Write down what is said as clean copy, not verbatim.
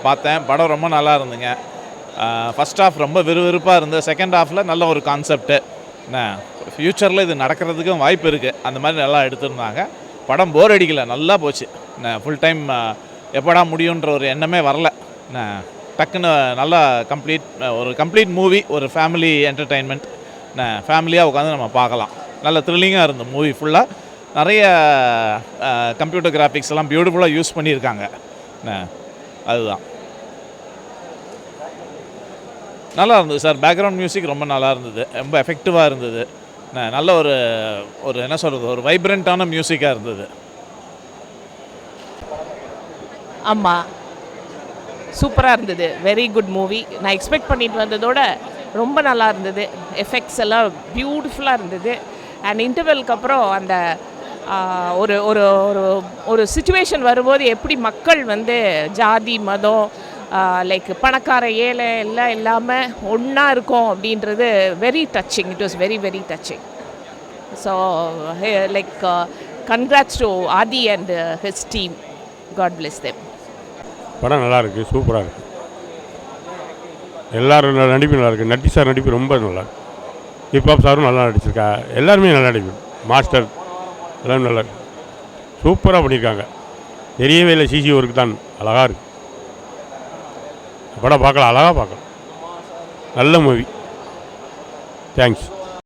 பார்த்தேன். படம் ரொம்ப நல்லா இருந்துங்க. ஃபஸ்ட் ஹாஃப் ரொம்ப விறுவிறுப்பாக இருந்தது. செகண்ட் ஹாஃபில் நல்ல ஒரு கான்செப்ட்டு. என்ன ஃப்யூச்சரில் இது நடக்கிறதுக்கும் வாய்ப்பு இருக்குது. அந்த மாதிரி நல்லா எடுத்திருந்தாங்க. படம் போர் அடிக்கலை, நல்லா போச்சு. என்ன ஃபுல் டைம் எப்படா முடியுன்ற ஒரு எண்ணமே வரல. என்ன டக்குன்னு நல்லா கம்ப்ளீட் மூவி, ஒரு ஃபேமிலி என்டர்டெயின்மெண்ட். என்ன ஃபேமிலியாக உட்காந்து நம்ம பார்க்கலாம். நல்ல த்ரில்லிங்காக இருந்தது மூவி ஃபுல்லாக. நிறைய கம்ப்யூட்டர் கிராஃபிக்ஸ் எல்லாம் பியூட்டிஃபுல்லாக யூஸ் பண்ணியிருக்காங்க. என்ன அதுதான் நல்லா இருந்தது சார். பேக்ரவுண்ட் மியூசிக் ரொம்ப நல்லா இருந்தது, ரொம்ப எஃபெக்டிவாக இருந்தது. நல்ல ஒரு என்ன சொல்கிறது, ஒரு வைப்ரண்ட்டான மியூசிக்காக இருந்தது. ஆமாம், சூப்பராக இருந்தது. Very good movie. நான் எக்ஸ்பெக்ட் பண்ணிட்டு வந்ததோட ரொம்ப நல்லா இருந்தது. எஃபெக்ட்ஸ் எல்லாம் பியூட்டிஃபுல்லாக இருந்தது. அண்ட் இன்டர்வெலுக்கு அப்புறம் அந்த ஒரு ஒரு ஒரு ஒரு சுச்சுவேஷன் வரும்போது எப்படி மக்கள் வந்து ஜாதி மதம் லைக் பணக்கார ஏழை எல்லாம் இல்லாமல் ஒன்றா இருக்கும் அப்படின்றது very touching. It was very very touching. So like congrats to Aadhi and his team. God bless them. படம் நல்லா இருக்குது, சூப்பராக இருக்குது. எல்லோரும் நடிப்பு நல்லா இருக்குது. நட்டி சார் நடிப்பு ரொம்ப நல்லா இருக்குது. ஹிப்ஹாப் சாரும் நல்லா நடிச்சிருக்கா. எல்லாருமே நல்லா நடிப்பு. மாஸ்டர் எல்லாம் நல்லா இருக்கு. சூப்பராக பண்ணியிருக்காங்க. தெரியவே இல்லை, சிசி ஒர்க்கு தான். அழகாக இருக்குது படம். பார்க்கலாம், அழகாக பார்க்கலாம். நல்ல மூவி. தேங்க்ஸ்.